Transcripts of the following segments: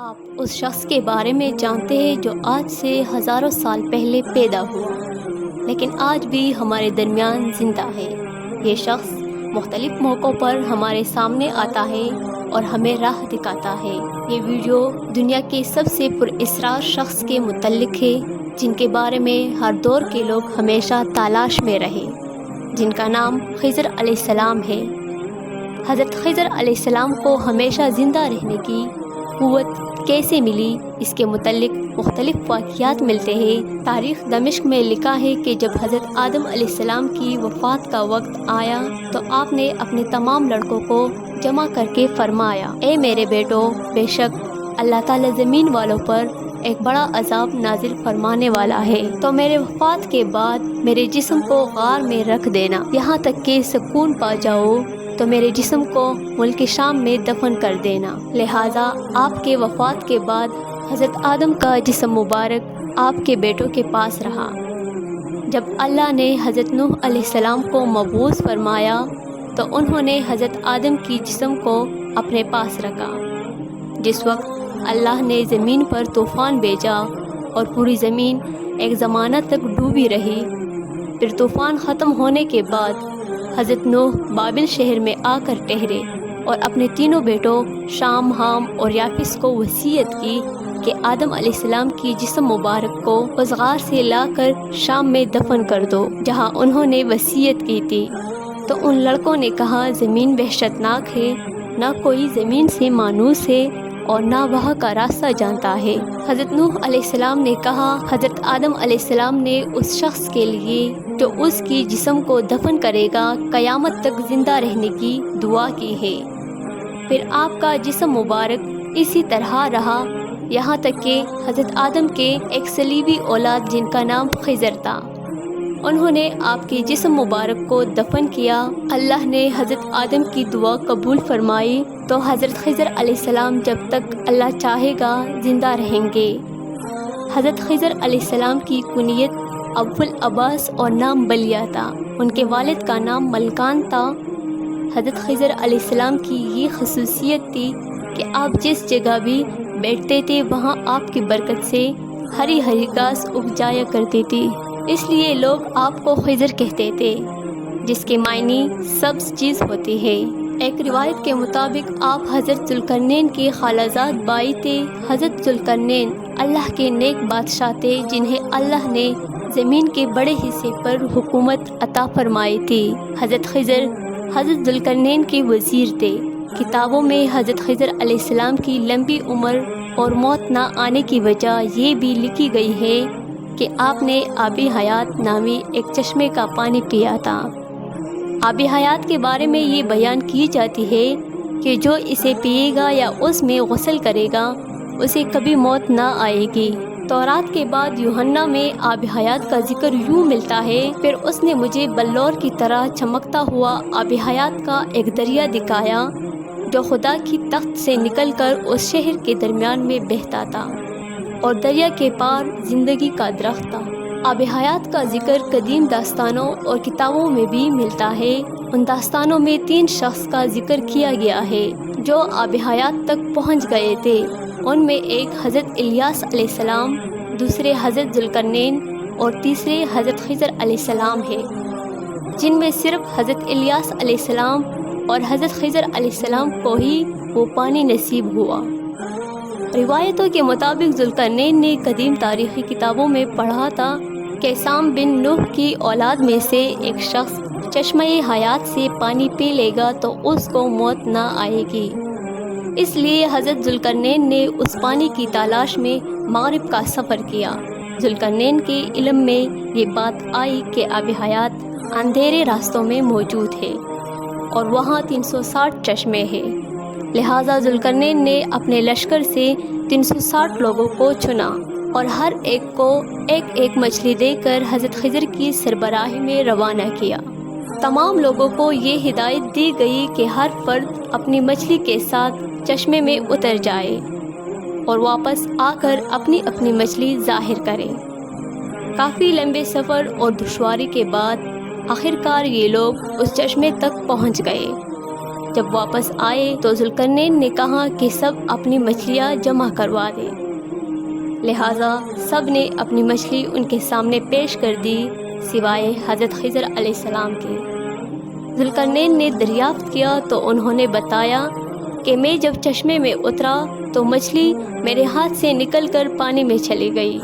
آپ اس شخص کے بارے میں جانتے ہیں جو آج سے ہزاروں سال پہلے پیدا ہوا لیکن آج بھی ہمارے درمیان زندہ ہے۔ یہ شخص مختلف موقعوں پر ہمارے سامنے آتا ہے اور ہمیں راہ دکھاتا ہے۔ یہ ویڈیو دنیا کے سب سے پراسرار شخص کے متعلق ہے جن کے بارے میں ہر دور کے لوگ ہمیشہ تلاش میں رہے، جن کا نام خضر علیہ السلام ہے۔ حضرت خضر علیہ السلام کو ہمیشہ زندہ رہنے کی قوت کیسے ملی، اس کے متعلق مختلف واقعات ملتے ہیں۔ تاریخ دمشق میں لکھا ہے کہ جب حضرت آدم علیہ السلام کی وفات کا وقت آیا تو آپ نے اپنے تمام لڑکوں کو جمع کر کے فرمایا، اے میرے بیٹو، بے شک اللہ تعالیٰ زمین والوں پر ایک بڑا عذاب نازل فرمانے والا ہے، تو میرے وفات کے بعد میرے جسم کو غار میں رکھ دینا، یہاں تک کہ سکون پا جاؤ تو میرے جسم کو ملک شام میں دفن کر دینا۔ لہٰذا آپ کے وفات کے بعد حضرت آدم کا جسم مبارک آپ کے بیٹوں کے پاس رہا۔ جب اللہ نے حضرت نوح علیہ السلام کو مبعوث فرمایا تو انہوں نے حضرت آدم کی جسم کو اپنے پاس رکھا۔ جس وقت اللہ نے زمین پر طوفان بھیجا اور پوری زمین ایک زمانہ تک ڈوبی رہی، پھر طوفان ختم ہونے کے بعد حضرت نوح بابل شہر میں آ کر ٹھہرے اور اپنے تینوں بیٹوں شام، حام اور یافس کو وصیت کی کہ آدم علیہ السلام کی جسم مبارک کو اس غار سے لا کر شام میں دفن کر دو جہاں انہوں نے وصیت کی تھی۔ تو ان لڑکوں نے کہا، زمین وحشتناک ہے، نہ کوئی زمین سے مانوس ہے اور نہ وہاں کا راستہ جانتا ہے۔ حضرت نوح علیہ السلام نے کہا، حضرت آدم علیہ السلام نے اس شخص کے لیے جو اس کی جسم کو دفن کرے گا قیامت تک زندہ رہنے کی دعا کی ہے۔ پھر آپ کا جسم مبارک اسی طرح رہا یہاں تک کہ حضرت آدم کے ایک صلیبی اولاد جن کا نام خضر تھا، انہوں نے آپ کے جسم مبارک کو دفن کیا۔ اللہ نے حضرت آدم کی دعا قبول فرمائی تو حضرت خضر علیہ السلام جب تک اللہ چاہے گا زندہ رہیں گے۔ حضرت خضر علیہ السلام کی کنیت ابو العباس اور نام بلیہ تھا، ان کے والد کا نام ملکان تھا۔ حضرت خضر علیہ السلام کی یہ خصوصیت تھی کہ آپ جس جگہ بھی بیٹھتے تھے وہاں آپ کی برکت سے ہری ہری گھاس اگ جایا کرتی تھی، اس لیے لوگ آپ کو خضر کہتے تھے، جس کے معنی سبز چیز ہوتی ہے۔ ایک روایت کے مطابق آپ حضرت ذوالقرنین کے خالازاد بھائی تھے۔ حضرت ذوالقرنین اللہ کے نیک بادشاہ تھے جنہیں اللہ نے زمین کے بڑے حصے پر حکومت عطا فرمائی تھی۔ حضرت خضر حضرت ذوالقرنین کے وزیر تھے۔ کتابوں میں حضرت خضر علیہ السلام کی لمبی عمر اور موت نہ آنے کی وجہ یہ بھی لکھی گئی ہے کہ آپ نے آب حیات نامی ایک چشمے کا پانی پیا تھا۔ آب حیات کے بارے میں یہ بیان کی جاتی ہے کہ جو اسے پیے گا یا اس میں غسل کرے گا اسے کبھی موت نہ آئے گی۔ تورات کے بعد یوحنا میں آب حیات کا ذکر یوں ملتا ہے، پھر اس نے مجھے بلور کی طرح چمکتا ہوا آب حیات کا ایک دریا دکھایا جو خدا کی تخت سے نکل کر اس شہر کے درمیان میں بہتا تھا اور دریا کے پار زندگی کا درخت تھا۔ آب حیات کا ذکر قدیم داستانوں اور کتابوں میں بھی ملتا ہے۔ ان داستانوں میں 3 شخص کا ذکر کیا گیا ہے جو آب حیات تک پہنچ گئے تھے، ان میں ایک حضرت الیاس علیہ السلام، دوسرے حضرت ذوالقرنین اور تیسرے حضرت خضر علیہ السلام ہے، جن میں صرف حضرت الیاس علیہ السلام اور حضرت خضر علیہ السلام کو ہی وہ پانی نصیب ہوا۔ روایتوں کے مطابق ذوالقرنین نے قدیم تاریخی کتابوں میں پڑھا تھا کہ سام بن نوح کی اولاد میں سے ایک شخص چشمہ حیات سے پانی پی لے گا تو اس کو موت نہ آئے گی، اس لیے حضرت ذوالقرنین نے اس پانی کی تلاش میں مغرب کا سفر کیا۔ ذوالقرنین کے علم میں یہ بات آئی کہ آب حیات اندھیرے راستوں میں موجود ہے اور وہاں 360 چشمے ہیں، لہٰذا ذوالقرنین نے اپنے لشکر سے 360 لوگوں کو چنا اور ہر ایک کو ایک ایک مچھلی دے کر حضرت خضر کی سربراہی میں روانہ کیا۔ تمام لوگوں کو یہ ہدایت دی گئی کہ ہر فرد اپنی مچھلی کے ساتھ چشمے میں اتر جائے اور واپس آ کر اپنی اپنی مچھلی ظاہر کرے۔ کافی لمبے سفر اور دشواری کے بعد آخرکار یہ لوگ اس چشمے تک پہنچ گئے۔ جب واپس آئے تو ذوالقرنین نے کہا کہ سب اپنی مچھلیاں جمع کروا دیں، لہٰذا سب نے اپنی مچھلی ان کے سامنے پیش کر دی سوائے حضرت خضر علیہ السلام کے۔ ذوالقرنین نے دریافت کیا تو انہوں نے بتایا کہ میں جب چشمے میں اترا تو مچھلی میرے ہاتھ سے نکل کر پانی میں چلی گئی۔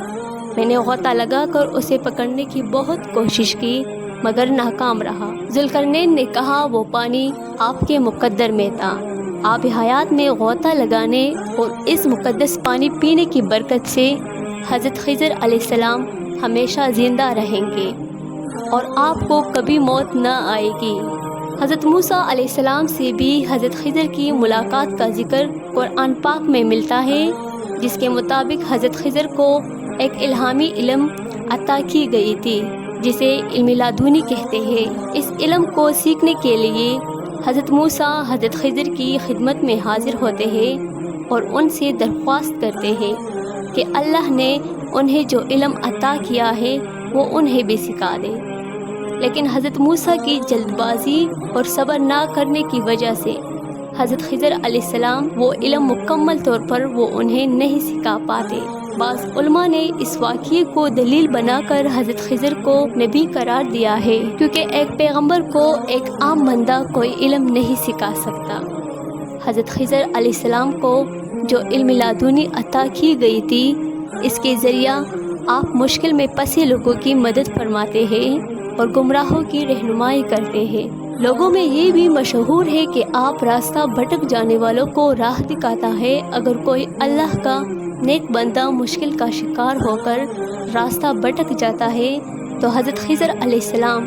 میں نے غوطہ لگا کر اسے پکڑنے کی بہت کوشش کی مگر ناکام رہا۔ ذوالقرنین نے کہا وہ پانی آپ کے مقدر میں تھا، آب حیات میں غوطہ لگانے اور اس مقدس پانی پینے کی برکت سے حضرت خضر علیہ السلام ہمیشہ زندہ رہیں گے اور آپ کو کبھی موت نہ آئے گی۔ حضرت موسیٰ علیہ السلام سے بھی حضرت خضر کی ملاقات کا ذکر قرآن پاک میں ملتا ہے، جس کے مطابق حضرت خضر کو ایک الہامی علم عطا کی گئی تھی جسے علم لدنی کہتے ہیں۔ اس علم کو سیکھنے کے لیے حضرت موسیٰ حضرت خضر کی خدمت میں حاضر ہوتے ہیں اور ان سے درخواست کرتے ہیں کہ اللہ نے انہیں جو علم عطا کیا ہے وہ انہیں بھی سکھا دے، لیکن حضرت موسیٰ کی جلد بازی اور صبر نہ کرنے کی وجہ سے حضرت خضر علیہ السلام وہ علم مکمل طور پر وہ انہیں نہیں سکھا پاتے۔ بعض علماء نے اس واقعے کو دلیل بنا کر حضرت خضر کو نبی قرار دیا ہے، کیونکہ ایک پیغمبر کو ایک عام بندہ کوئی علم نہیں سکھا سکتا۔ حضرت خضر علیہ السلام کو جو علم لدنی عطا کی گئی تھی، اس کے ذریعہ آپ مشکل میں پھنسے لوگوں کی مدد فرماتے ہیں اور گمراہوں کی رہنمائی کرتے ہیں۔ لوگوں میں یہ بھی مشہور ہے کہ آپ راستہ بھٹک جانے والوں کو راہ دکھاتا ہے۔ اگر کوئی اللہ کا نیک بندہ مشکل کا شکار ہو کر راستہ بھٹک جاتا ہے تو حضرت خضر علیہ السلام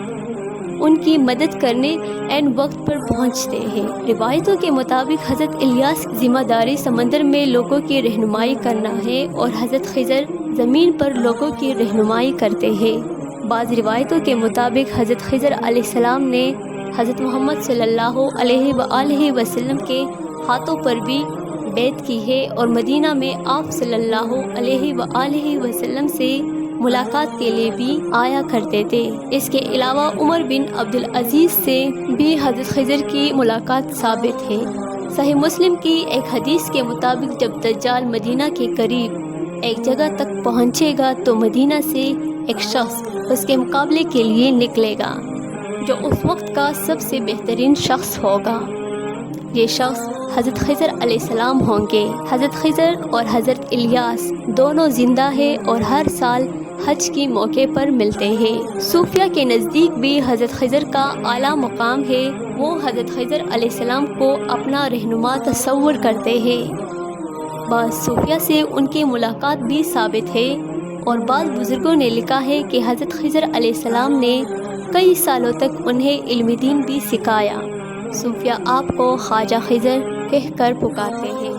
ان کی مدد کرنے عین وقت پر پہنچتے ہیں۔ روایتوں کے مطابق حضرت الیاس کی ذمہ داری سمندر میں لوگوں کی رہنمائی کرنا ہے اور حضرت خضر زمین پر لوگوں کی رہنمائی کرتے ہیں۔ بعض روایتوں کے مطابق حضرت خضر علیہ السلام نے حضرت محمد صلی اللہ علیہ وآلہ وسلم کے ہاتھوں پر بھی بیعت کی ہے اور مدینہ میں آپ صلی اللہ علیہ وآلہ وسلم سے ملاقات کے لیے بھی آیا کرتے تھے۔ اس کے علاوہ عمر بن عبدالعزیز سے بھی حضرت خضر کی ملاقات ثابت ہے۔ صحیح مسلم کی ایک حدیث کے مطابق جب دجال مدینہ کے قریب ایک جگہ تک پہنچے گا تو مدینہ سے ایک شخص اس کے مقابلے کے لیے نکلے گا جو اس وقت کا سب سے بہترین شخص ہوگا۔ یہ شخص حضرت خضر علیہ السلام ہوں گے۔ حضرت خضر اور حضرت الیاس دونوں زندہ ہیں اور ہر سال حج کی موقع پر ملتے ہیں۔ صوفیہ کے نزدیک بھی حضرت خضر کا اعلیٰ مقام ہے، وہ حضرت خضر علیہ السلام کو اپنا رہنما تصور کرتے ہیں۔ بعض صوفیہ سے ان کی ملاقات بھی ثابت ہے اور بعض بزرگوں نے لکھا ہے کہ حضرت خضر علیہ السلام نے کئی سالوں تک انہیں علم دین بھی سکھایا۔ صوفیہ آپ کو خواجہ خضر کہہ کر پکارتے ہیں۔